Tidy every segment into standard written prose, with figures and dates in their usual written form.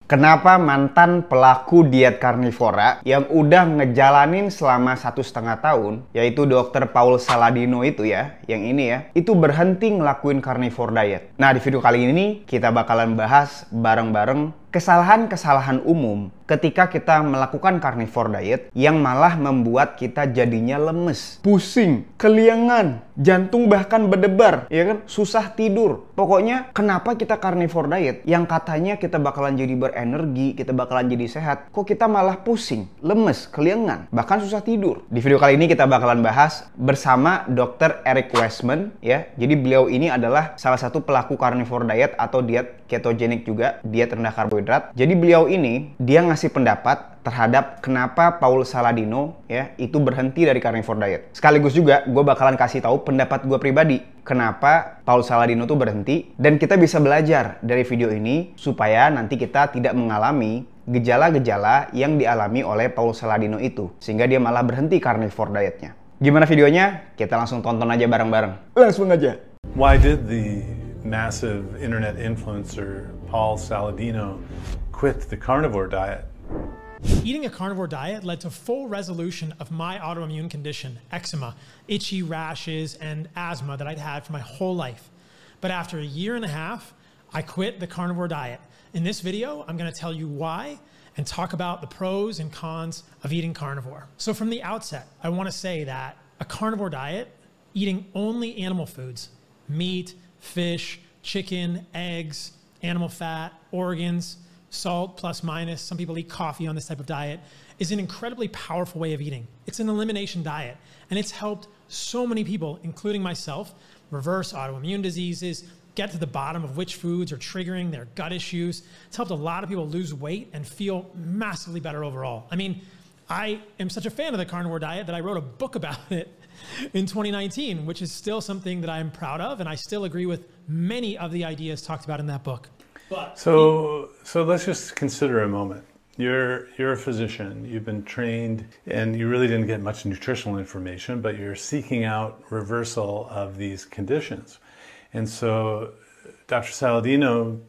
Kenapa mantan pelaku diet karnivora yang udah ngejalanin selama 1,5 tahun, yaitu Dokter Paul Saladino itu ya, yang ini ya, itu berhenti ngelakuin carnivore diet. Nah, di video kali ini kita bakalan bahas bareng-bareng kesalahan-kesalahan umum ketika kita melakukan carnivore diet yang malah membuat kita jadinya lemes, pusing, keliengan, jantung bahkan berdebar, ya kan? Susah tidur. Pokoknya kenapa kita carnivore diet yang katanya kita bakalan jadi berenergi, kita bakalan jadi sehat, kok kita malah pusing, lemes, keliengan, bahkan susah tidur. Di video kali ini kita bakalan bahas bersama Dokter Eric Westman ya. Jadi beliau ini adalah salah satu pelaku carnivore diet atau diet ketogenik juga, diet rendah karbohidrat. Jadi beliau ini dia ngasih pendapat terhadap kenapa Paul Saladino ya itu berhenti dari carnivore diet. Sekaligus juga gue bakalan kasih tahu pendapat gue pribadi kenapa Paul Saladino tuh berhenti, dan kita bisa belajar dari video ini supaya nanti kita tidak mengalami gejala-gejala yang dialami oleh Paul Saladino itu sehingga dia malah berhenti carnivore dietnya. Gimana videonya? Kita langsung tonton aja bareng-bareng. Langsung aja. Why did the massive internet influencer Paul Saladino quit the carnivore diet? Eating a carnivore diet led to full resolution of my autoimmune condition, eczema, itchy rashes, and asthma that I'd had for my whole life. But after a year and a half, I quit the carnivore diet. In this video, I'm going to tell you why and talk about the pros and cons of eating carnivore. So from the outset, I want to say that a carnivore diet, eating only animal foods, meat, fish, chicken, eggs, animal fat, organs, salt plus minus, some people eat coffee on this type of diet, is an incredibly powerful way of eating. It's an elimination diet, and it's helped so many people, including myself, reverse autoimmune diseases, get to the bottom of which foods are triggering their gut issues. It's helped a lot of people lose weight and feel massively better overall. I mean, I am such a fan of the carnivore diet that I wrote a book about it in 2019, which is still something that I'm proud of, and I still agree with many of the ideas talked about in that book. So let's just consider a moment. You're a physician, you've been trained, and you really didn't get much nutritional information, but you're seeking out reversal of these conditions. And so Dr. Saladino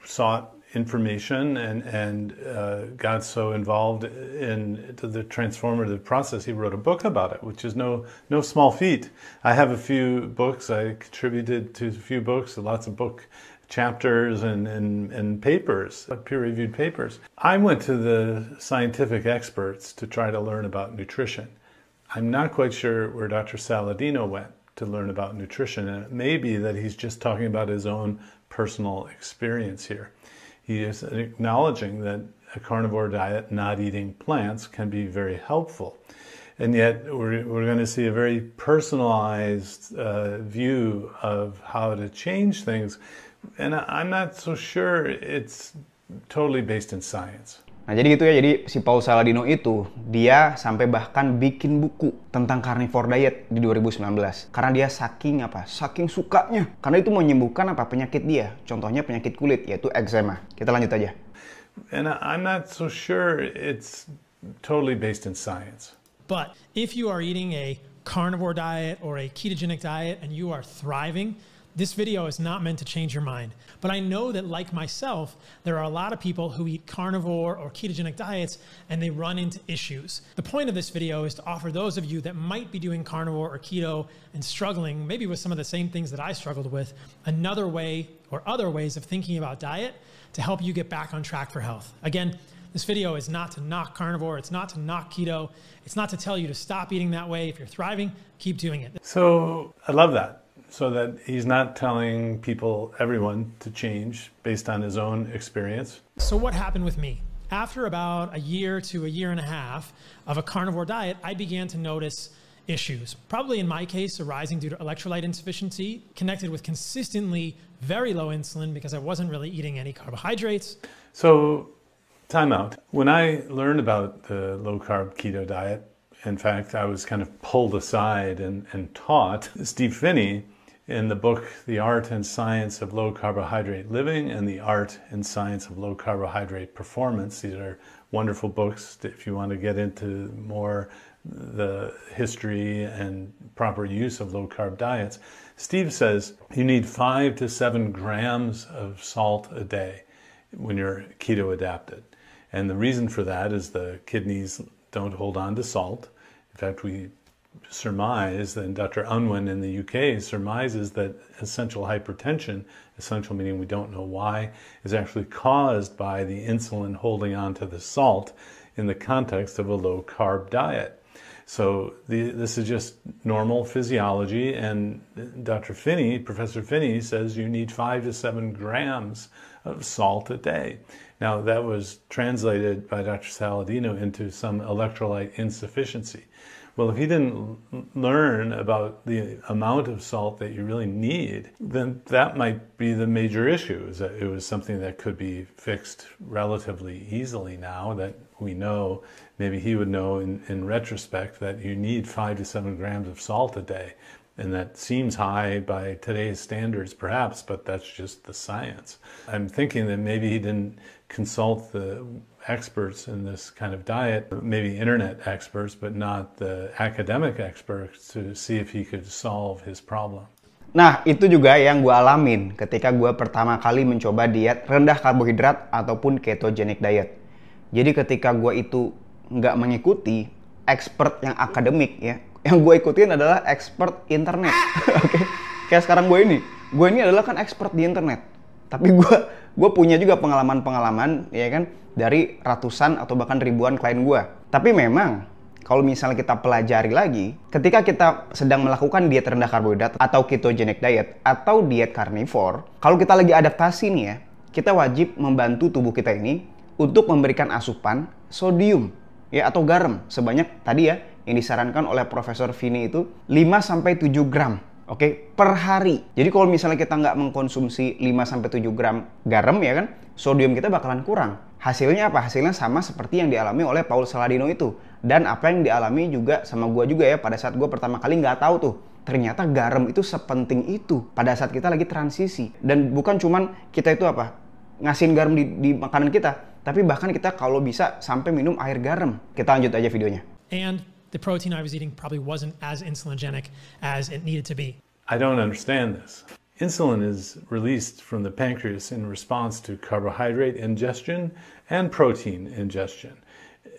sought information and got so involved in the transformative process, he wrote a book about it, which is no small feat. I have a few books, I contributed to a few books, lots of book chapters and papers, peer-reviewed papers. I went to the scientific experts to try to learn about nutrition. I'm not quite sure where Dr. Saladino went to learn about nutrition, and it may be that he's just talking about his own personal experience here. He is acknowledging that a carnivore diet, not eating plants, can be very helpful. And yet we're going to see a very personalized view of how to change things. And I'm not so sure it's totally based in science. Nah jadi gitu ya, jadi si Paul Saladino itu dia sampai bahkan bikin buku tentang carnivore diet di 2019 karena dia saking sukanya, karena itu menyembuhkan penyakit dia, contohnya penyakit kulit yaitu eczema. Kita lanjut aja. And I'm not so sure it's totally based in science. But if you are eating a carnivore diet or a ketogenic diet and you are thriving, this video is not meant to change your mind. But I know that, like myself, there are a lot of people who eat carnivore or ketogenic diets and they run into issues. The point of this video is to offer those of you that might be doing carnivore or keto and struggling, maybe with some of the same things that I struggled with, another way or other ways of thinking about diet to help you get back on track for health. Again, this video is not to knock carnivore, it's not to knock keto, it's not to tell you to stop eating that way. If you're thriving, keep doing it. So I love that. So that he's not telling people, everyone, to change based on his own experience. So what happened with me? After about a year to a year and a half of a carnivore diet, I began to notice issues. Probably in my case, arising due to electrolyte insufficiency, connected with consistently very low insulin because I wasn't really eating any carbohydrates. So, time out. When I learned about the low-carb keto diet, in fact, I was kind of pulled aside and taught. Steve Phinney, in the book, The Art and Science of Low Carbohydrate Living and The Art and Science of Low Carbohydrate Performance. These are wonderful books if you want to get into more the history and proper use of low carb diets. Steve says you need 5 to 7 grams of salt a day. when you're keto adapted. And the reason for that is the kidneys don't hold on to salt. In fact, we surmise, and Dr. Unwin in the UK surmises that essential hypertension, essential meaning we don't know why, is actually caused by the insulin holding on to the salt in the context of a low-carb diet. So this is just normal physiology, and Dr. Finney, Professor Finney, says you need 5 to 7 grams of salt a day. Now, that was translated by Dr. Saladino into some electrolyte insufficiency. Well, if he didn't learn about the amount of salt that you really need, then that might be the major issue, is that it was something that could be fixed relatively easily now that we know. Maybe he would know in retrospect that you need 5 to 7 grams of salt a day. And that seems high by today's standards, perhaps, but that's just the science. I'm thinking that maybe he didn't consult the experts in this kind of diet, maybe internet experts, but not the academic experts, to see if he could solve his problem. Nah, itu juga yang gue alamin ketika gue pertama kali mencoba diet rendah karbohidrat ataupun ketogenic diet. Jadi ketika gue itu nggak mengikuti expert yang akademik ya, yang gue ikutin adalah expert internet. Oke, kayak sekarang gue ini adalah kan expert di internet, tapi gue punya juga pengalaman ya kan dari ratusan atau bahkan ribuan klien gue. Tapi memang kalau misalnya kita pelajari lagi, ketika kita sedang melakukan diet rendah karbohidrat atau ketogenic diet atau diet carnivore, kalau kita lagi adaptasi nih ya, kita wajib membantu tubuh kita ini untuk memberikan asupan sodium ya atau garam sebanyak tadi ya yang disarankan oleh Profesor Finney itu 5-7 gram, oke, per hari. Jadi kalau misalnya kita nggak mengkonsumsi 5-7 gram garam ya kan, sodium kita bakalan kurang. Hasilnya apa? Hasilnya sama seperti yang dialami oleh Paul Saladino itu. Dan apa yang dialami juga sama gue juga ya pada saat gue pertama kali nggak tahu tuh. Ternyata garam itu sepenting itu pada saat kita lagi transisi. Dan bukan cuman kita itu apa? Ngasihin garam di makanan kita. Tapi bahkan kita kalau bisa sampai minum air garam. Kita lanjut aja videonya. And the protein I was eating probably wasn't as insulinogenic as it needed to be. I don't understand this. Insulin is released from the pancreas in response to carbohydrate ingestion and protein ingestion.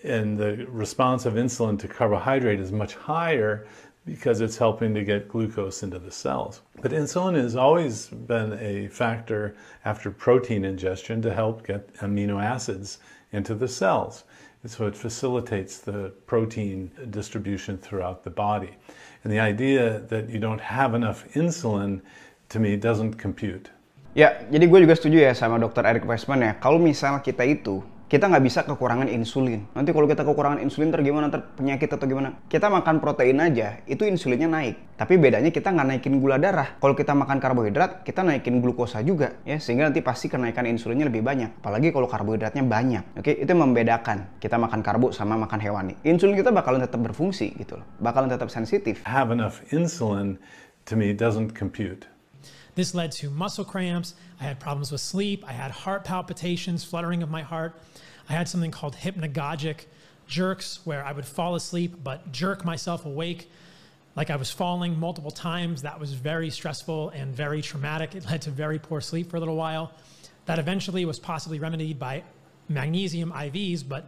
And the response of insulin to carbohydrate is much higher because it's helping to get glucose into the cells. But insulin has always been a factor after protein ingestion to help get amino acids into the cells. So it facilitates the protein distribution throughout the body. And the idea that you don't have enough insulin, to me, doesn't compute. Ya, jadi gue juga setuju ya sama Dokter Eric Weissman ya. Kalau misalnya kita nggak bisa kekurangan insulin. Nanti kalau kita kekurangan insulin gimana, penyakit atau gimana. Kita makan protein aja, itu insulinnya naik. Tapi bedanya kita nggak naikin gula darah. Kalau kita makan karbohidrat, kita naikin glukosa juga. Ya, sehingga nanti pasti kenaikan insulinnya lebih banyak. Apalagi kalau karbohidratnya banyak. Oke, itu yang membedakan kita makan karbo sama makan hewani. Insulin kita bakalan tetap berfungsi gitu loh. Bakalan tetap sensitif. Have enough insulin, to me, doesn't compute. This led to muscle cramps. I had problems with sleep. I had heart palpitations, fluttering of my heart. I had something called hypnagogic jerks where I would fall asleep but jerk myself awake like I was falling multiple times. That was very stressful and very traumatic. It led to very poor sleep for a little while. That eventually was possibly remedied by magnesium IVs, but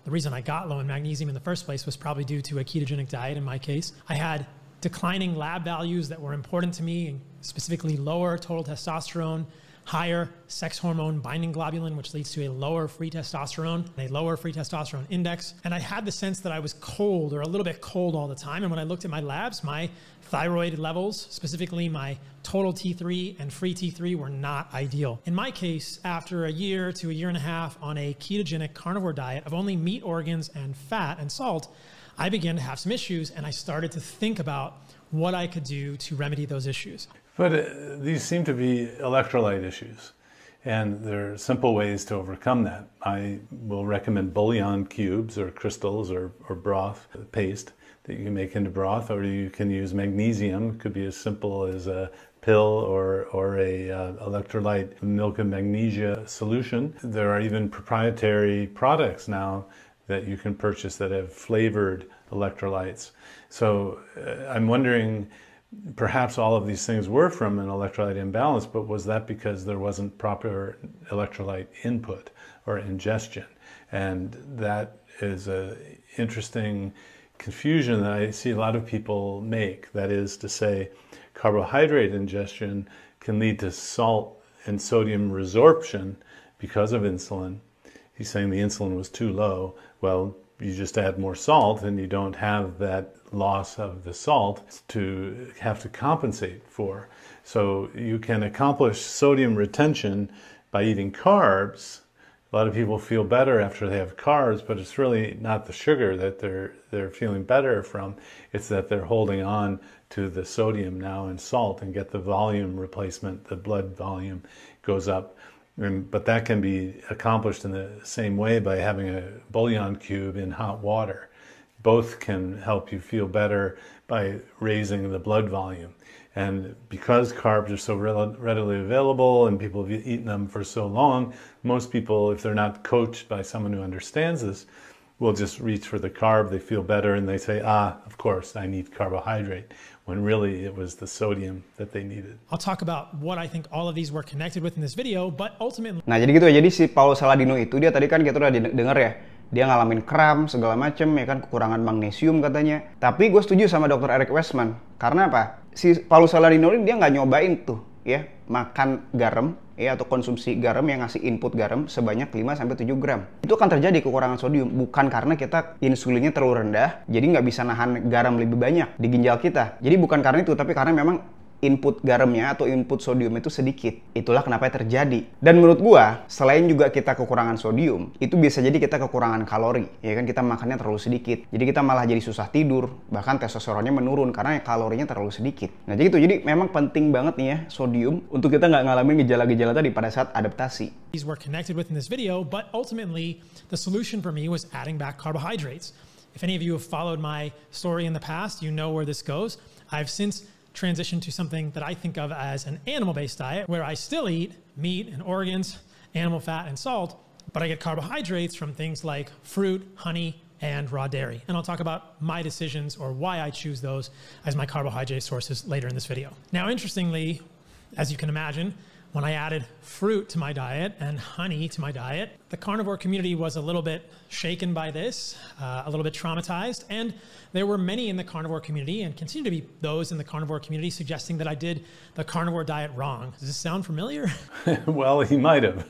the reason I got low in magnesium in the first place was probably due to a ketogenic diet in my case. I had declining lab values that were important to me, specifically lower total testosterone, higher sex hormone binding globulin, which leads to a lower free testosterone index. And I had the sense that I was cold or a little bit cold all the time. And when I looked at my labs, my thyroid levels, specifically my total T3 and free T3, were not ideal. In my case, after a year to a year and a half on a ketogenic carnivore diet of only meat organs and fat and salt, I began to have some issues, and I started to think about what I could do to remedy those issues. But these seem to be electrolyte issues, and there are simple ways to overcome that. I will recommend bouillon cubes or crystals or broth paste that you can make into broth, or you can use magnesium. It could be as simple as a pill or a electrolyte milk and magnesia solution. There are even proprietary products now that you can purchase that have flavored electrolytes. So I'm wondering, perhaps all of these things were from an electrolyte imbalance, but was that because there wasn't proper electrolyte input or ingestion? And that is an interesting confusion that I see a lot of people make. That is to say, carbohydrate ingestion can lead to salt and sodium resorption because of insulin. He's saying the insulin was too low. Well, you just add more salt and you don't have that loss of the salt to have to compensate for. So you can accomplish sodium retention by eating carbs. A lot of people feel better after they have carbs, but it's really not the sugar that they're feeling better from. It's that they're holding on to the sodium now and salt and get the volume replacement. The blood volume goes up. But that can be accomplished in the same way by having a bouillon cube in hot water. Both can help you feel better by raising the blood volume. And because carbs are so readily available and people have eaten them for so long, most people, if they're not coached by someone who understands this, will just reach for the carb, they feel better, and they say, of course, I need carbohydrate, when really it was the sodium that they needed. I'll talk about what I think all of these were connected with in this video, but ultimately... Nah, jadi gitu ya. Jadi si Paul Saladino itu, dia tadi kan kita udah denger ya, dia ngalamin kram, segala macem, ya kan, kekurangan magnesium katanya. Tapi gue setuju sama Dr. Eric Westman. Karena apa? Si Paul Saladino ini dia nggak nyobain tuh, ya, makan garam, ya, atau konsumsi garam yang ngasih input garam sebanyak 5-7 gram. Itu akan terjadi kekurangan sodium, bukan karena kita insulinnya terlalu rendah, jadi nggak bisa nahan garam lebih banyak di ginjal kita. Jadi bukan karena itu, tapi karena memang input garamnya atau input sodium itu sedikit. Itulah kenapa terjadi. Dan menurut gua, selain juga kita kekurangan sodium, itu bisa jadi kita kekurangan kalori. Ya kan, kita makannya terlalu sedikit. Jadi kita malah jadi susah tidur, bahkan testosteronnya menurun karena kalorinya terlalu sedikit. Nah, jadi gitu. Jadi memang penting banget nih ya sodium untuk kita nggak ngalamin gejala-gejala tadi pada saat adaptasi. These were connected with in this video, but ultimately the solution for me was adding back carbohydrates. If any of you have followed my story in the past, you know where this goes. I've since transition to something that I think of as an animal-based diet, where I still eat meat and organs, animal fat and salt, but I get carbohydrates from things like fruit, honey, and raw dairy. And I'll talk about my decisions or why I choose those as my carbohydrate sources later in this video. Now, interestingly, as you can imagine, when I added fruit to my diet and honey to my diet, the carnivore community was a little bit shaken by this, a little bit traumatized, and there were many in the carnivore community, and continue to be those in the carnivore community, suggesting that I did the carnivore diet wrong. Does this sound familiar? Well, he might have.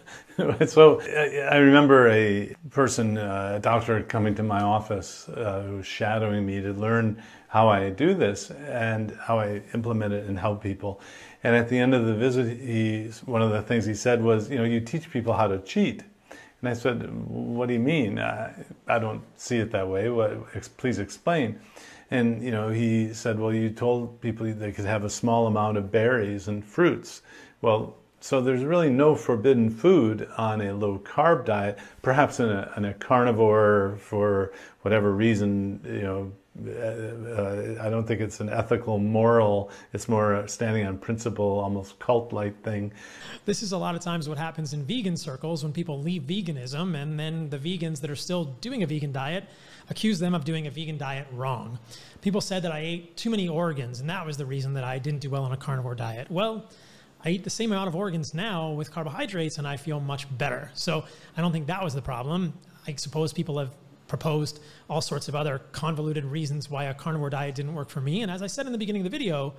So I remember a person, a doctor, coming to my office who was shadowing me to learn how I do this and how I implement it and help people. And at the end of the visit, one of the things he said was, you teach people how to cheat. And I said, what do you mean? I don't see it that way. Please explain. And, he said, well, you told people they could have a small amount of berries and fruits. Well, so there's really no forbidden food on a low-carb diet. Perhaps in a carnivore, for whatever reason, I don't think it's an ethical, moral, it's more standing on principle, almost cult-like thing. This is a lot of times what happens in vegan circles when people leave veganism, and then the vegans that are still doing a vegan diet accuse them of doing a vegan diet wrong. People said that I ate too many organs, and that was the reason that I didn't do well on a carnivore diet. Well, I eat the same amount of organs now with carbohydrates, and I feel much better. So I don't think that was the problem. I suppose people have proposed all sorts of other convoluted reasons why a carnivore diet didn't work for me. And as I said in the beginning of the video,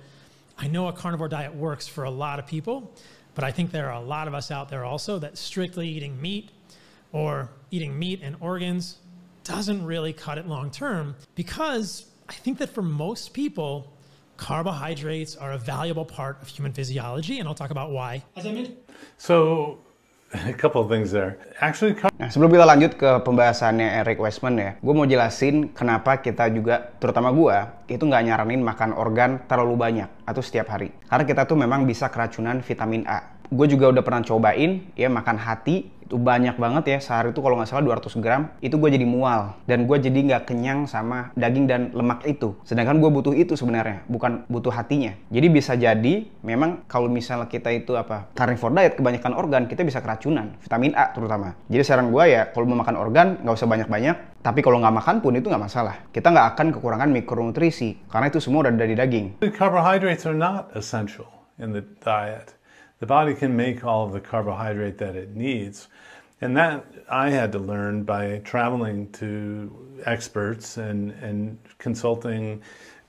I know a carnivore diet works for a lot of people, but I think there are a lot of us out there also that strictly eating meat or eating meat and organs doesn't really cut it long term, because I think that for most people, carbohydrates are a valuable part of human physiology, and I'll talk about why. As I mentioned. So, a couple of things there. Actually, nah, sebelum kita lanjut ke pembahasannya Eric Westman ya, gue mau jelasin kenapa kita juga, terutama gue, itu nggak nyaranin makan organ terlalu banyak atau setiap hari. Karena kita tuh memang bisa keracunan vitamin A. Gue juga udah pernah cobain ya makan hati Itu banyak banget ya, sehari itu kalau nggak salah 200 gram, itu gue jadi mual. Dan gue jadi nggak kenyang sama daging dan lemak itu. Sedangkan gue butuh itu sebenarnya, bukan butuh hatinya. Jadi bisa jadi, memang kalau misalnya kita itu carnivore diet, kebanyakan organ, kita bisa keracunan. Vitamin A terutama. Jadi saran gue ya, kalau mau makan organ, nggak usah banyak-banyak. Tapi kalau nggak makan pun itu nggak masalah. Kita nggak akan kekurangan mikronutrisi, karena itu semua udah dari daging. Carbohydrates are not essential in the diet. The body can make all of the carbohydrate that it needs. And that I had to learn by traveling to experts and consulting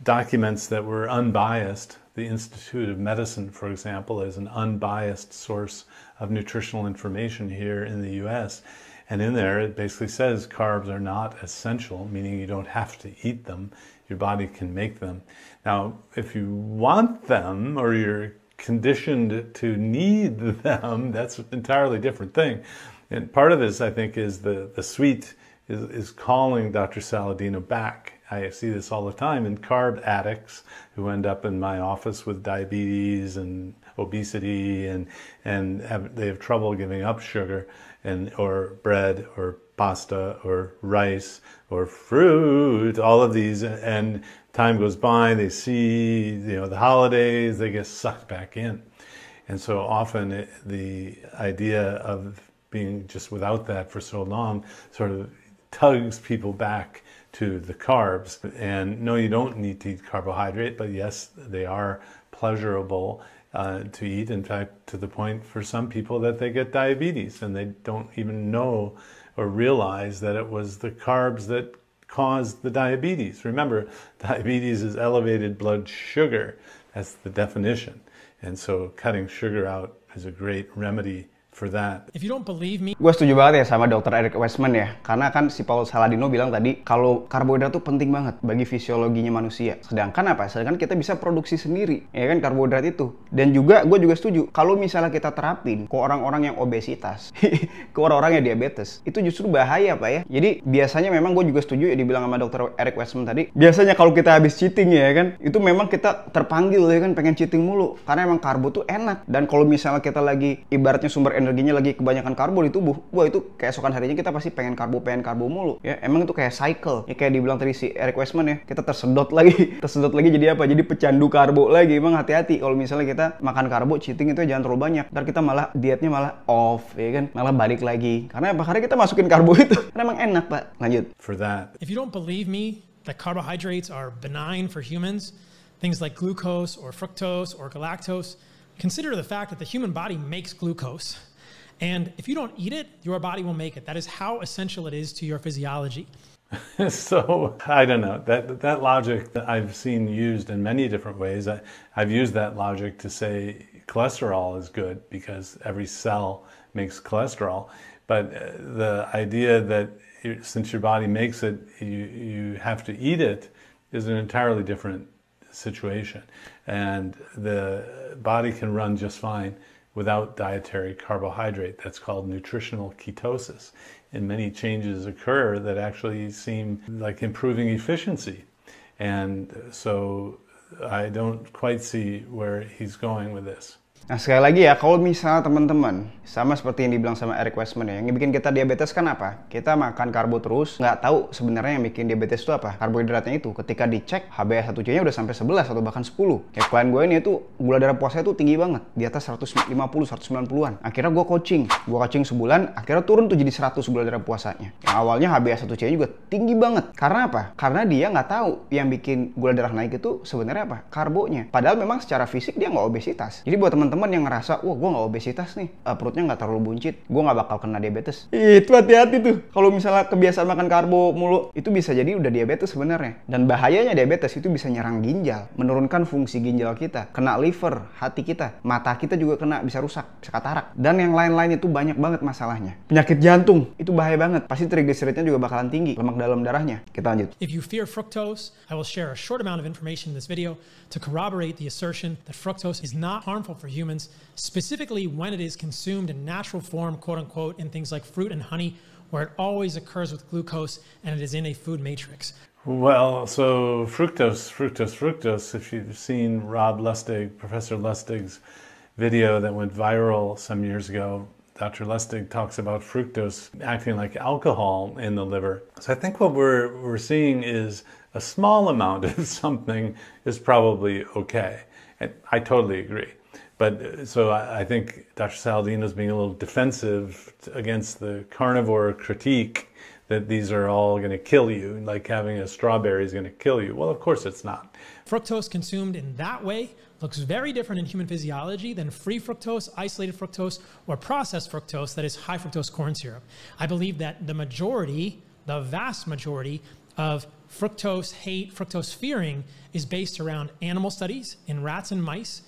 documents that were unbiased. The Institute of Medicine, for example, is an unbiased source of nutritional information here in the US. And in there, it basically says carbs are not essential, meaning you don't have to eat them. Your body can make them. Now, if you want them or you're conditioned to need them, that's an entirely different thing. And part of this, I think, is the sweet is calling Dr. Saladino back. I see this all the time in carb addicts who end up in my office with diabetes and obesity and they have trouble giving up sugar or bread or pasta or rice or fruit, all of these, and time goes by, they see the holidays, they get sucked back in. And so often the idea of being just without that for so long sort of tugs people back to the carbs. And no, you don't need to eat carbohydrate, but yes, they are pleasurable to eat. In fact, to the point for some people that they get diabetes and they don't even know or realize that it was the carbs that caused the diabetes. Remember, diabetes is elevated blood sugar. That's the definition. And so cutting sugar out is a great remedy for that. If you don't believe me, gue setuju banget ya sama Dokter Eric Westman ya, karena kan si Paul Saladino bilang tadi kalau karbohidrat tuh penting banget bagi fisiologinya manusia. Sedangkan Sedangkan kita bisa produksi sendiri, ya kan, karbohidrat itu. Dan juga gue juga setuju kalau misalnya kita terapin ke orang-orang yang obesitas, ke orang-orang yang diabetes, itu justru bahaya Pak ya. Jadi biasanya memang gue juga setuju ya dibilang sama Dokter Eric Westman tadi. Biasanya kalau kita habis cheating ya kan, itu memang kita terpanggil ya kan pengen cheating mulu, karena emang karbo tuh enak. Dan kalau misalnya kita lagi ibaratnya sumber energinya lagi kebanyakan karbo di tubuh, wah itu keesokan harinya kita pasti pengen karbo mulu ya. Emang itu kayak cycle ya, kayak dibilang tadi si Eric Westman ya, kita tersedot lagi jadi apa, jadi pecandu karbo lagi. Emang hati-hati kalau misalnya kita makan karbo, cheating itu jangan terlalu banyak, ntar kita malah dietnya malah off ya kan, malah balik lagi karena kita masukin karbo itu karena emang enak Pak. Lanjut. For that, if you don't believe me that carbohydrates are benign for humans, things like glucose or fructose or galactose, consider the fact that the human body makes glucose. And if you don't eat it, your body will make it. That is how essential it is to your physiology. So, I don't know. That logic that I've seen used in many different ways. I've used that logic to say cholesterol is good because every cell makes cholesterol. But the idea that since your body makes it, you have to eat it is an entirely different situation. And the body can run just fine without dietary carbohydrate. That's called nutritional ketosis. And many changes occur that actually seem like improving efficiency. And so I don't quite see where he's going with this. Nah sekali lagi ya, kalau misalnya teman-teman sama seperti yang dibilang sama Eric Westman ya, yang bikin kita diabetes kan apa? Kita makan karbo terus, nggak tahu sebenarnya yang bikin diabetes itu apa? Karbohidratnya itu. Ketika dicek, HbA1c-nya udah sampai 11 atau bahkan 10. Kayak klien gue ini itu gula darah puasanya tuh tinggi banget, di atas 150-190-an. Akhirnya gue coaching sebulan, akhirnya turun tuh jadi 100 gula darah puasanya. Yang awalnya HbA1c-nya juga tinggi banget. Karena apa? Karena dia nggak tahu yang bikin gula darah naik itu sebenarnya apa? Karbonya. Padahal memang secara fisik dia nggak obesitas. Jadi buat teman-teman yang ngerasa, wah gue nggak obesitas nih, perutnya nggak terlalu buncit, gue nggak bakal kena diabetes. Itu hati-hati tuh. Kalau misalnya kebiasaan makan karbo mulu, itu bisa jadi udah diabetes sebenarnya. Dan bahayanya diabetes itu bisa nyerang ginjal, menurunkan fungsi ginjal kita, kena liver, hati kita, mata kita juga kena, bisa rusak, bisa katarak. Dan yang lain-lain itu banyak banget masalahnya. Penyakit jantung, itu bahaya banget. Pasti triglyceridnya juga bakalan tinggi, lemak dalam darahnya. Kita lanjut. If you fear fructose, I will share a short amount of information in this video to corroborate the assertion that fructose is not harmful for humans, specifically when it is consumed in natural form, quote unquote, in things like fruit and honey, where it always occurs with glucose and it is in a food matrix. Well, so fructose. If you've seen Professor Lustig's video that went viral some years ago, Dr. Lustig talks about fructose acting like alcohol in the liver. So I think what we're seeing is a small amount of something is probably okay. And I totally agree. But so I think Dr. Saladino is being a little defensive against the carnivore critique that these are all going to kill you, like having a strawberry is going to kill you. Well, of course it's not. Fructose consumed in that way looks very different in human physiology than free fructose, isolated fructose, or processed fructose, that is high fructose corn syrup. I believe that the vast majority of fructose hate, fructose fearing is based around animal studies in rats and mice,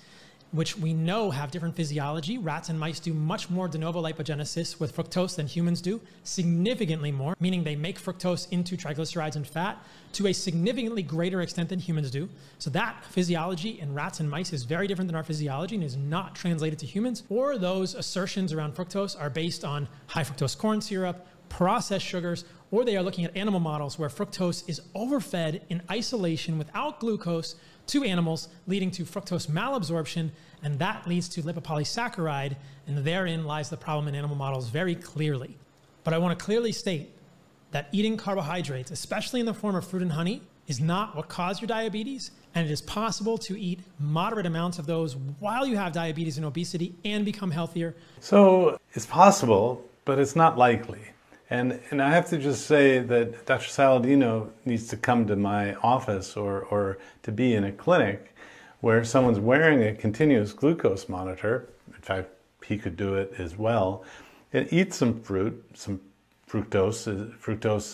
which we know have different physiology. Rats and mice do much more de novo lipogenesis with fructose than humans do, significantly more, meaning they make fructose into triglycerides and fat to a significantly greater extent than humans do. So that physiology in rats and mice is very different than our physiology and is not translated to humans. Or those assertions around fructose are based on high fructose corn syrup, processed sugars, or they are looking at animal models where fructose is overfed in isolation without glucose to animals, leading to fructose malabsorption, and that leads to lipopolysaccharide, and therein lies the problem in animal models very clearly. But I want to clearly state that eating carbohydrates, especially in the form of fruit and honey, is not what caused your diabetes, and it is possible to eat moderate amounts of those while you have diabetes and obesity and become healthier. So it's possible, but it's not likely. And I have to just say that Dr. Saladino needs to come to my office or to be in a clinic where someone's wearing a continuous glucose monitor. In fact, he could do it as well, and eat some fruit, some fructose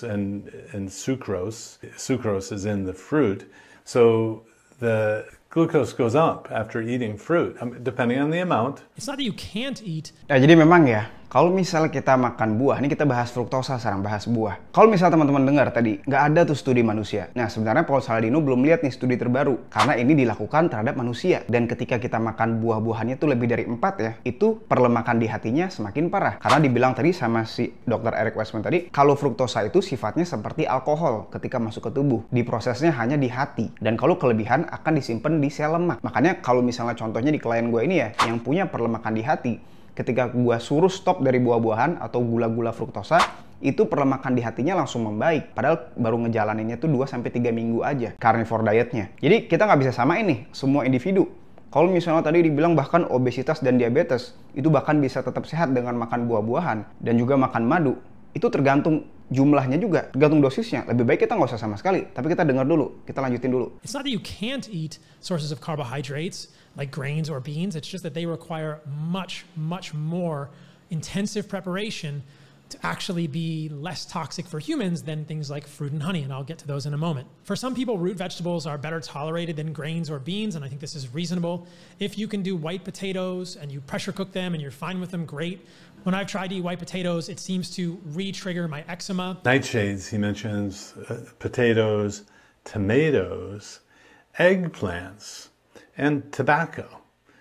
and sucrose. Sucrose is in the fruit. So the glucose goes up after eating fruit, depending on the amount. It's not that you can't eat. Nah, jadi memang ya, kalau misalnya kita makan buah, ini kita bahas fruktosa sekarang, bahas buah. Kalau misalnya teman-teman dengar tadi, nggak ada tuh studi manusia. Nah, sebenarnya Paul Saladino belum lihat nih studi terbaru, karena ini dilakukan terhadap manusia. Dan ketika kita makan buah-buahannya tuh lebih dari 4 ya, itu perlemakan di hatinya semakin parah. Karena dibilang tadi sama si Dokter Eric Westman tadi, kalau fruktosa itu sifatnya seperti alkohol ketika masuk ke tubuh. Diprosesnya hanya di hati. Dan kalau kelebihan akan disimpan di sel lemak. Makanya kalau misalnya contohnya di klien gue ini ya, yang punya perlemakan di hati, ketika gue suruh stop dari buah-buahan atau gula-gula fruktosa, itu perlemakan di hatinya langsung membaik. Padahal baru ngejalaninnya tuh 2-3 minggu aja carnivore dietnya. Jadi kita nggak bisa samain nih semua individu. Kalau misalnya tadi dibilang bahkan obesitas dan diabetes, itu bahkan bisa tetap sehat dengan makan buah-buahan dan juga makan madu. Itu tergantung jumlahnya juga, tergantung dosisnya. Lebih baik kita nggak usah sama sekali, tapi kita dengar dulu, kita lanjutin dulu. It's not that you can't eat sources of carbohydrates like grains or beans. It's just that they require much more intensive preparation to actually be less toxic for humans than things like fruit and honey, and I'll get to those in a moment. For some people, root vegetables are better tolerated than grains or beans, and I think this is reasonable. If you can do white potatoes and you pressure cook them and you're fine with them, great. When I've tried to eat white potatoes, it seems to re-trigger my eczema. Nightshades, he mentions, potatoes, tomatoes, eggplants, and tobacco.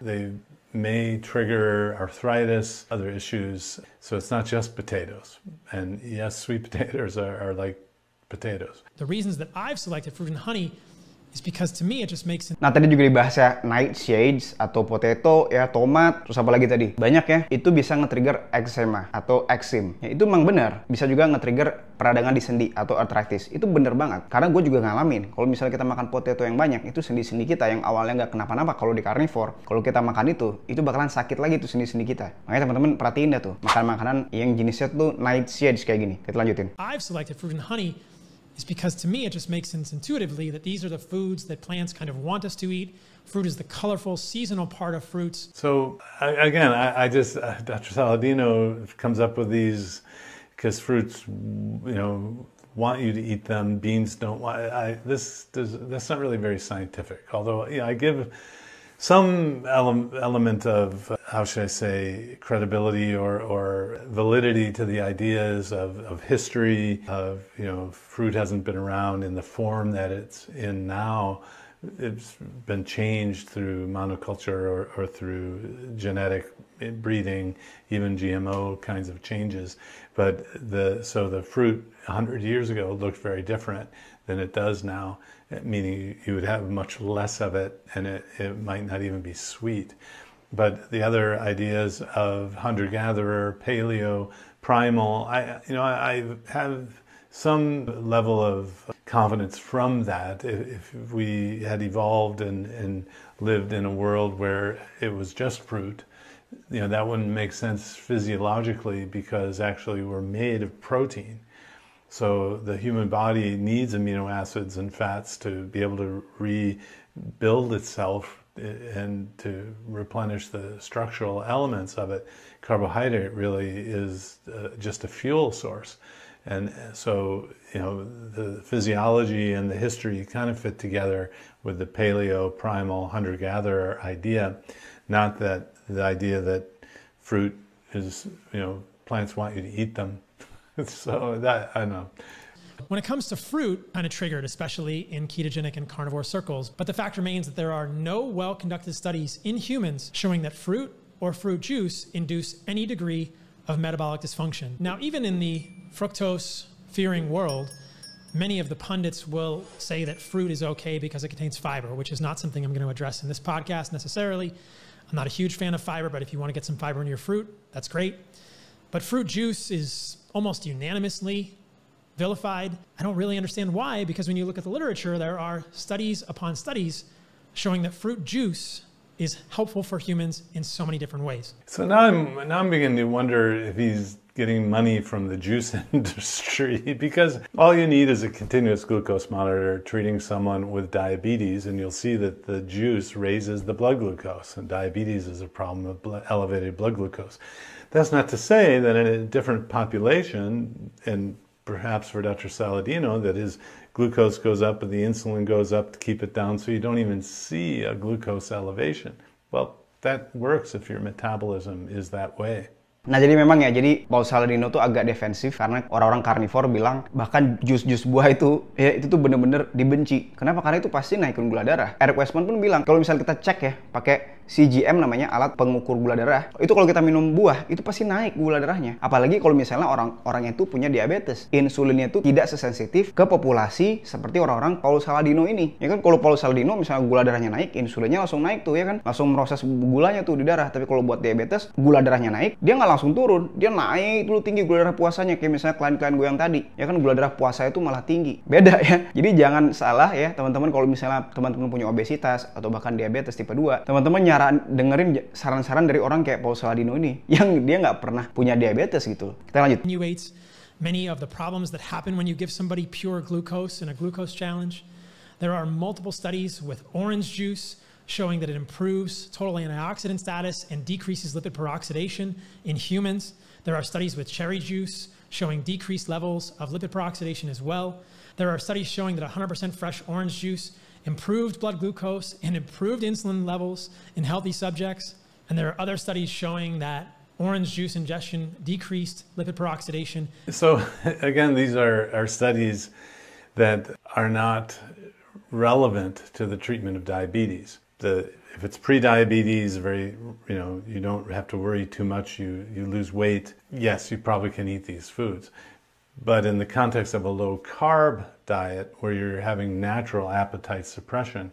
They may trigger arthritis, other issues. So it's not just potatoes. And yes, sweet potatoes are like potatoes. The reasons that I've selected fruit and honey is because to me it just makes sense. Nah, tadi juga dibahas ya, nightshades atau potato ya, tomat, terus apa lagi tadi? Banyak ya, itu bisa nge-trigger eczema atau eczema. Ya, itu memang benar, bisa juga nge-trigger peradangan di sendi atau arthritis. Itu bener banget, karena gue juga ngalamin. Kalau misalnya kita makan potato yang banyak, itu sendi-sendi kita yang awalnya nggak kenapa-napa kalau di carnivore, kalau kita makan itu bakalan sakit lagi tuh sendi-sendi kita. Makanya teman-teman perhatiin dah tuh, makan makanan yang jenisnya tuh nightshades kayak gini. Kita lanjutin. I've selected fruit and honey is because to me it just makes sense intuitively that these are the foods that plants kind of want us to eat. Fruit is the colorful seasonal part of fruits. So again, I just Dr. Saladino comes up with these because fruits, want you to eat them. Beans don't want. That's not really very scientific. Although I give some element of, how should I say, credibility or validity to the ideas of history, of, fruit hasn't been around in the form that it's in now. It's been changed through monoculture or through genetic breeding, even GMO kinds of changes. But the fruit 100 years ago looked very different than it does now, meaning you would have much less of it and it might not even be sweet. But the other ideas of hunter-gatherer, paleo, primal, I have some level of confidence from that. If we had evolved and lived in a world where it was just fruit, that wouldn't make sense physiologically, because actually we're made of protein. So the human body needs amino acids and fats to be able to rebuild itself and to replenish the structural elements of it. Carbohydrate really is just a fuel source. And so, the physiology and the history kind of fit together with the paleo, primal, hunter-gatherer idea. Not that the idea that fruit is, plants want you to eat them. So that, I don't know. When it comes to fruit, kind of triggered, especially in ketogenic and carnivore circles. But the fact remains that there are no well-conducted studies in humans showing that fruit or fruit juice induce any degree of metabolic dysfunction. Now, even in the fructose-fearing world, many of the pundits will say that fruit is okay because it contains fiber, which is not something I'm going to address in this podcast necessarily. I'm not a huge fan of fiber, but if you want to get some fiber in your fruit, that's great. But fruit juice is almost unanimously vilified. I don't really understand why, because when you look at the literature, there are studies upon studies showing that fruit juice is helpful for humans in so many different ways. So now I'm beginning to wonder if he's getting money from the juice industry, because all you need is a continuous glucose monitor treating someone with diabetes, and you'll see that the juice raises the blood glucose, and diabetes is a problem of elevated blood glucose. That's not to say that in a different population, and perhaps for Dr. Saladino, that his glucose goes up and the insulin goes up to keep it down, so you don't even see a glucose elevation. Well, that works if your metabolism is that way. Nah, jadi memang ya, jadi Paul Saladino tuh agak defensif karena orang-orang karnivor bilang bahkan jus-jus buah itu tuh bener-bener dibenci. Kenapa? Karena itu pasti naikin gula darah. Eric Westman pun bilang kalau misalnya kita cek ya pakai CGM namanya, alat pengukur gula darah, itu kalau kita minum buah itu pasti naik gula darahnya. Apalagi kalau misalnya orang-orang itu punya diabetes, insulinnya itu tidak sesensitif ke populasi seperti orang-orang Paul Saladino ini. Ya kan, kalau Paul Saladino misalnya gula darahnya naik, insulinnya langsung naik tuh, ya kan, langsung proses gulanya tuh di darah. Tapi kalau buat diabetes, gula darahnya naik, dia nggak langsung turun, dia naik dulu tinggi gula darah puasanya, kayak misalnya klien-klien gue yang tadi, ya kan, gula darah puasa itu malah tinggi. Beda ya. Jadi jangan salah ya teman-teman, kalau misalnya teman-teman punya obesitas atau bahkan diabetes tipe 2, teman-teman dengerin saran-saran dari orang kayak Paul Saladino ini yang dia nggak pernah punya diabetes gitu. Kita lanjut. Many of the problems that happen when you give somebody pure glucose in a glucose challenge. There are multiple studies with orange juice showing that it improves total antioxidant status and decreases lipid peroxidation in humans. There are studies with cherry juice showing decreased levels of lipid peroxidation as well. There are studies showing that 100% fresh orange juice improved blood glucose and improved insulin levels in healthy subjects. And there are other studies showing that orange juice ingestion decreased lipid peroxidation. So again, these are studies that are not relevant to the treatment of diabetes. If it's pre-diabetes, you don't have to worry too much, you lose weight, yes, you probably can eat these foods. But in the context of a low-carb diet, where you're having natural appetite suppression,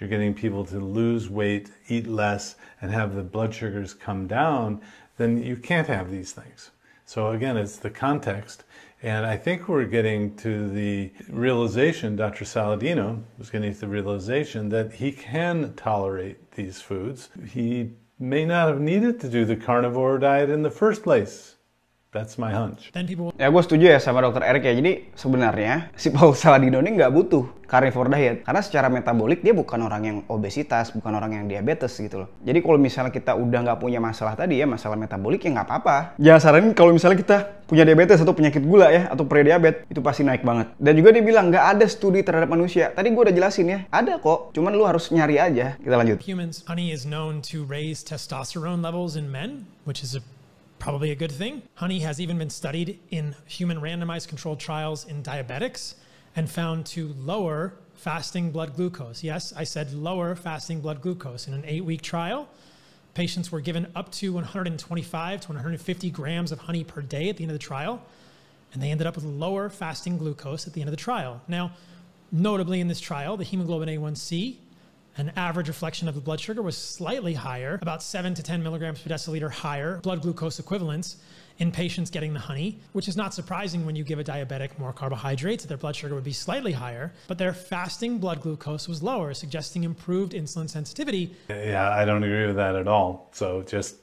you're getting people to lose weight, eat less, and have the blood sugars come down, then you can't have these things. So again, it's the context. And I think we're getting to the realization, Dr. Saladino was getting to the realization that he can tolerate these foods. He may not have needed to do the carnivore diet in the first place. That's my hunch. Ya, gue setuju ya sama Dokter Eric ya. Jadi sebenarnya si Paul Saladino ini nggak butuh carnivore diet karena secara metabolik dia bukan orang yang obesitas, bukan orang yang diabetes gitu loh. Jadi kalau misalnya kita udah nggak punya masalah tadi ya, masalah metabolik, ya nggak apa-apa. Jangan saranin kalau misalnya kita punya diabetes atau penyakit gula ya, atau prediabetes, itu pasti naik banget. Dan juga dia bilang nggak ada studi terhadap manusia. Tadi gue udah jelasin ya, ada kok. Cuman lu harus nyari aja. Kita lanjut. Humans, honey is known to raise testosterone levels in men, which is probably a good thing. Honey has even been studied in human randomized controlled trials in diabetics and found to lower fasting blood glucose. Yes, I said lower fasting blood glucose. In an 8-week trial, patients were given up to 125 to 150 grams of honey per day at the end of the trial, and they ended up with lower fasting glucose at the end of the trial. Now, notably in this trial, the hemoglobin A1C An average reflection of the blood sugar was slightly higher, about 7 to 10 milligrams per deciliter higher blood glucose equivalents in patients getting the honey, which is not surprising when you give a diabetic more carbohydrates, their blood sugar would be slightly higher, but their fasting blood glucose was lower, suggesting improved insulin sensitivity. Yeah, I don't agree with that at all. So just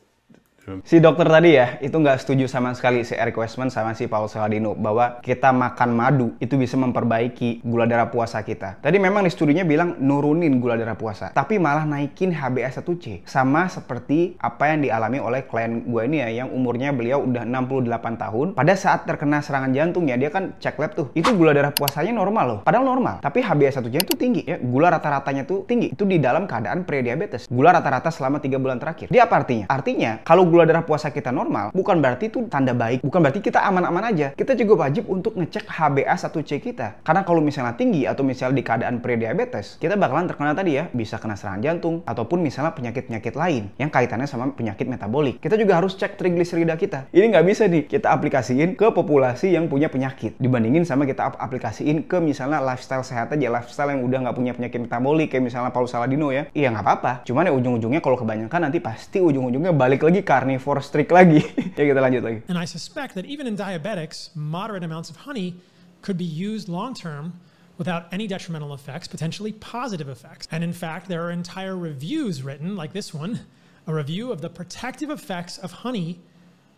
Si dokter tadi ya, itu nggak setuju sama sekali si Eric Westman sama si Paul Saladino bahwa kita makan madu itu bisa memperbaiki gula darah puasa kita. Tadi memang di studinya bilang nurunin gula darah puasa, tapi malah naikin HbA1c. Sama seperti apa yang dialami oleh klien gue ini ya, yang umurnya beliau udah 68 tahun. Pada saat terkena serangan jantung ya, dia kan cek lab tuh. Itu gula darah puasanya normal loh, padahal normal. Tapi HbA1c itu tinggi ya, gula rata-ratanya tuh tinggi. Itu di dalam keadaan prediabetes. Gula rata-rata selama 3 bulan terakhir. Dia apa artinya? Artinya, kalau gula darah puasa kita normal, bukan berarti itu tanda baik, bukan berarti kita aman-aman aja. Kita juga wajib untuk ngecek HbA1c kita. Karena kalau misalnya tinggi atau misalnya di keadaan prediabetes, kita bakalan terkena tadi ya, bisa kena serangan jantung ataupun misalnya penyakit-penyakit lain yang kaitannya sama penyakit metabolik. Kita juga harus cek trigliserida kita. Ini nggak bisa nih kita aplikasiin ke populasi yang punya penyakit dibandingin sama kita aplikasiin ke misalnya lifestyle sehat aja, lifestyle yang udah nggak punya penyakit metabolik kayak misalnya Paul Saladino ya. Iya nggak apa-apa. Cuman ya ujung-ujungnya kalau kebanyakan nanti pasti ujung-ujungnya balik lagi carnivore strict lagi. Ya kita lanjut lagi. And I suspect that even in diabetics, moderate amounts of honey could be used long-term without any detrimental effects, potentially positive effects. And in fact, there are entire reviews written, like this one, a review of the protective effects of honey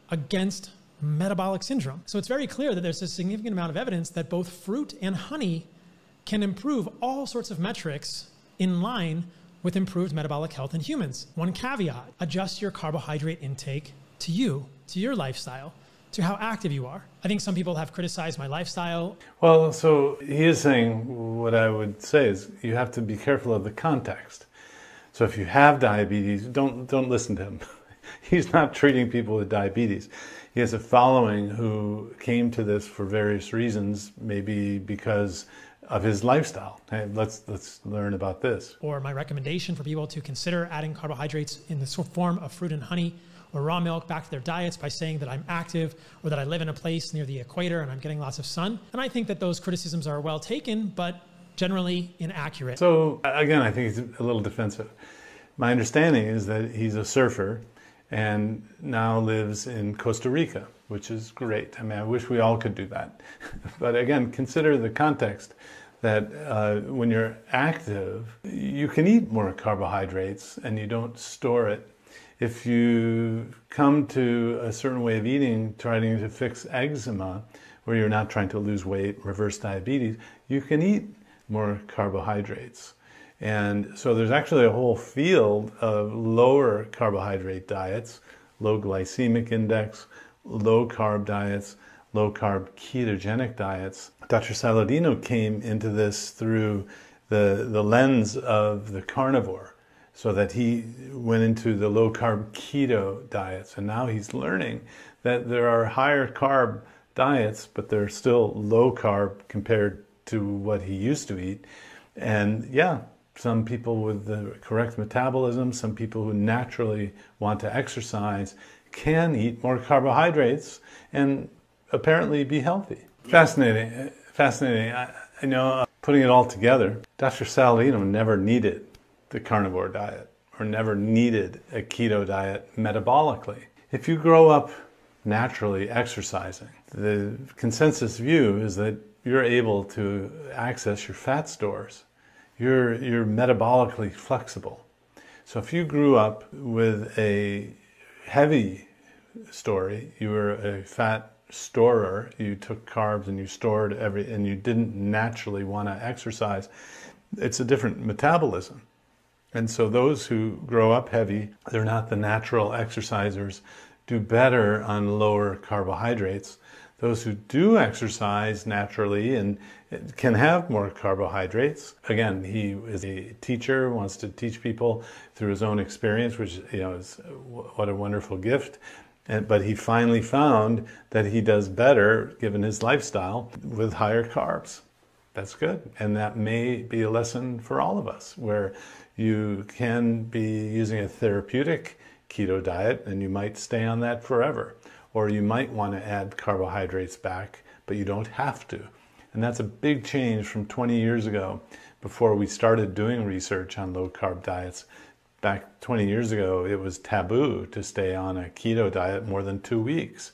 against metabolic syndrome. So it's very clear that there's a significant amount of evidence that both fruit and honey can improve all sorts of metrics in line with improved metabolic health in humans. One caveat, adjust your carbohydrate intake to you, to your lifestyle, to how active you are. I think some people have criticized my lifestyle. Well, so he is saying, what I would say is you have to be careful of the context. So if you have diabetes, don't listen to him. He's not treating people with diabetes. He has a following who came to this for various reasons, maybe because of his lifestyle. Hey, let's learn about this. Or my recommendation for people to consider adding carbohydrates in the form of fruit and honey or raw milk back to their diets by saying that I'm active or that I live in a place near the equator and I'm getting lots of sun. And I think that those criticisms are well taken, but generally inaccurate. So again, I think he's a little defensive. My understanding is that he's a surfer and now lives in Costa Rica, which is great. I mean, I wish we all could do that. But again, consider the context that when you're active, you can eat more carbohydrates and you don't store it. If you come to a certain way of eating, trying to fix eczema, where you're not trying to lose weight, reverse diabetes, you can eat more carbohydrates. And so there's actually a whole field of lower carbohydrate diets, low glycemic index, low carb diets, low carb ketogenic diets. Dr. Saladino came into this through the lens of the carnivore, so that he went into the low carb keto diets. And now he's learning that there are higher carb diets, but they're still low carb compared to what he used to eat. And yeah, some people with the correct metabolism, some people who naturally want to exercise can eat more carbohydrates and apparently be healthy. Fascinating, fascinating. I know, putting it all together, Dr. Saladino never needed the carnivore diet or never needed a keto diet metabolically. If you grow up naturally exercising, the consensus view is that you're able to access your fat stores. You're metabolically flexible. So if you grew up with a heavy story, you were a fat storer, you took carbs and you stored and you didn't naturally want to exercise, it's a different metabolism. And so those who grow up heavy, they're not the natural exercisers, do better on lower carbohydrates. Those who do exercise naturally and can have more carbohydrates. Again, he is a teacher, wants to teach people through his own experience, which is what a wonderful gift. But he finally found that he does better, given his lifestyle, with higher carbs. That's good. And that may be a lesson for all of us, where you can be using a therapeutic keto diet and you might stay on that forever. Or you might want to add carbohydrates back, but you don't have to. And that's a big change from 20 years ago before we started doing research on low-carb diets. Back 20 years ago, it was taboo to stay on a keto diet more than 2 weeks.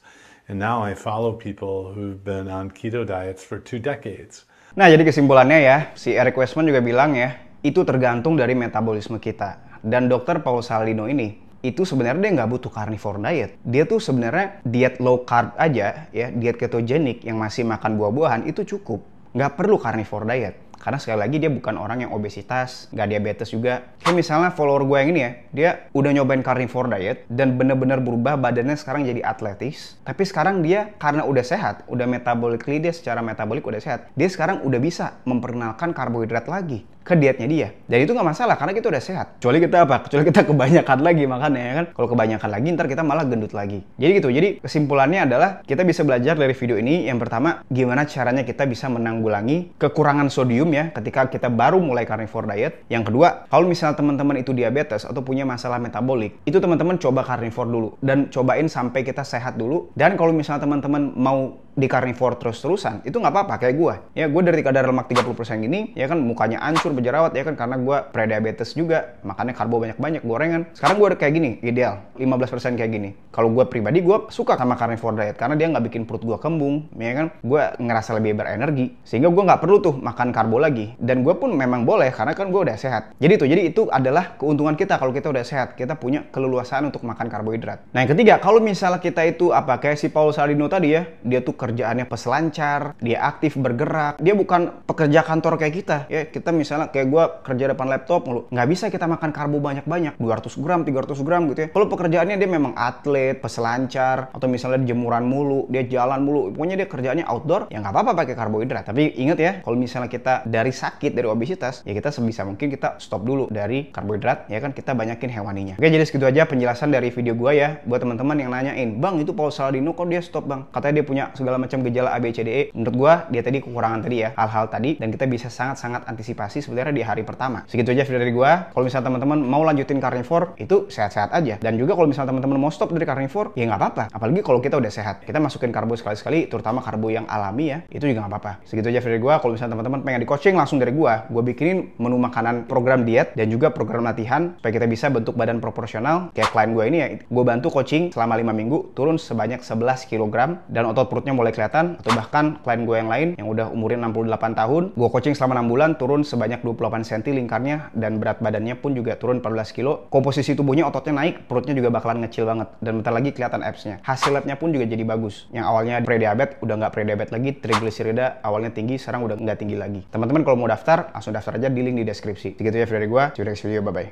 And now I follow people who've been on keto diets for 2 decades. Nah, jadi kesimpulannya ya, si Eric Westman juga bilang ya, itu tergantung dari metabolisme kita. Dan dokter Paul Saladino ini, itu sebenarnya dia nggak butuh carnivore diet. Dia tuh sebenarnya diet low carb aja, ya, diet ketogenik yang masih makan buah-buahan itu cukup. Nggak perlu carnivore diet. Karena sekali lagi dia bukan orang yang obesitas, nggak diabetes juga. Kayak misalnya follower gue yang ini ya, dia udah nyobain carnivore diet dan bener-bener berubah badannya sekarang jadi atletis. Tapi sekarang dia karena udah sehat, udah metabolically dia secara metabolik udah sehat, dia sekarang udah bisa memperkenalkan karbohidrat lagi ke dietnya dia. Dan itu nggak masalah karena kita udah sehat. Kecuali kita apa? Kecuali kita kebanyakan lagi makannya ya kan. Kalau kebanyakan lagi ntar kita malah gendut lagi. Jadi gitu. Jadi kesimpulannya adalah kita bisa belajar dari video ini. Yang pertama, gimana caranya kita bisa menanggulangi kekurangan sodium ya ketika kita baru mulai carnivore diet. Yang kedua, kalau misalnya teman-teman itu diabetes atau punya masalah metabolik, itu teman-teman coba carnivore dulu dan cobain sampai kita sehat dulu. Dan kalau misalnya teman-teman mau di carnivore terus-terusan, itu nggak apa-apa kayak gue. Ya, gue dari kadar lemak 30% gini, ya kan mukanya hancur, berjerawat, ya kan karena gue prediabetes juga, makannya karbo banyak-banyak, gorengan. Sekarang gue udah kayak gini, ideal, 15% kayak gini. Kalau gue pribadi, gue suka sama carnivore diet, karena dia nggak bikin perut gue kembung, ya kan. Gue ngerasa lebih berenergi, sehingga gue nggak perlu tuh makan karbo lagi. Dan gue pun memang boleh, karena kan gue udah sehat. Jadi itu adalah keuntungan kita kalau kita udah sehat. Kita punya keleluasaan untuk makan karbohidrat. Nah yang ketiga, kalau misalnya kita itu apa, kayak si Paul Saladino tadi ya, dia tuh kerjaannya peselancar, dia aktif bergerak, dia bukan pekerja kantor kayak kita ya. Kita misalnya kayak gue kerja depan laptop mulu, nggak bisa kita makan karbo banyak-banyak, 200 gram, 300 gram gitu ya. Kalau pekerjaannya dia memang atlet, peselancar, atau misalnya jemuran mulu, dia jalan mulu, pokoknya dia kerjaannya outdoor, ya nggak apa-apa pakai karbohidrat. Tapi ingat ya, kalau misalnya kita dari sakit, dari obesitas, ya kita sebisa mungkin kita stop dulu dari karbohidrat, ya kan, kita banyakin hewaninya. Oke, jadi segitu aja penjelasan dari video gue ya, buat teman-teman yang nanyain, bang itu Paul Saladino kok dia stop bang? Katanya dia punya segala macam gejala A, B, C, D, E. Menurut gue, dia tadi kekurangan tadi ya, hal-hal tadi, dan kita bisa sangat-sangat antisipasi sebenarnya di hari pertama. Segitu aja video dari gue. Kalau misalnya teman-teman mau lanjutin carnivore, itu sehat-sehat aja. Dan juga kalau misalnya teman-teman mau stop dari carnivore, ya nggak apa-apa. Apalagi kalau kita udah sehat. Kita masukin karbo sekali-sekali, terutama karbo yang alami ya, itu juga nggak apa-apa. Segitu aja video dari gue. Kalau misalnya teman-teman pengen di coaching langsung dari gue bikinin menu makanan, program diet, dan juga program latihan, supaya kita bisa bentuk badan proporsional. Kayak klien gue ini ya, gue bantu coaching selama 5 minggu, turun sebanyak 11 kg, dan otot perutnya mulai kelihatan. Atau bahkan klien gue yang lain, yang udah umurin 68 tahun, gue coaching selama 6 bulan, turun sebanyak 28 cm lingkarnya, dan berat badannya pun juga turun 14 kilo. Komposisi tubuhnya, ototnya naik, perutnya juga bakalan ngecil banget, dan bentar lagi kelihatan abs-nya. Hasil labnya pun juga jadi bagus. Yang awalnya prediabetes, udah nggak prediabetes lagi, trigliserida awalnya tinggi, sekarang udah nggak tinggi lagi. Teman-teman kalau mau daftar, langsung daftar aja di link di deskripsi. Segitu ya video dari gue, see you next video, bye-bye.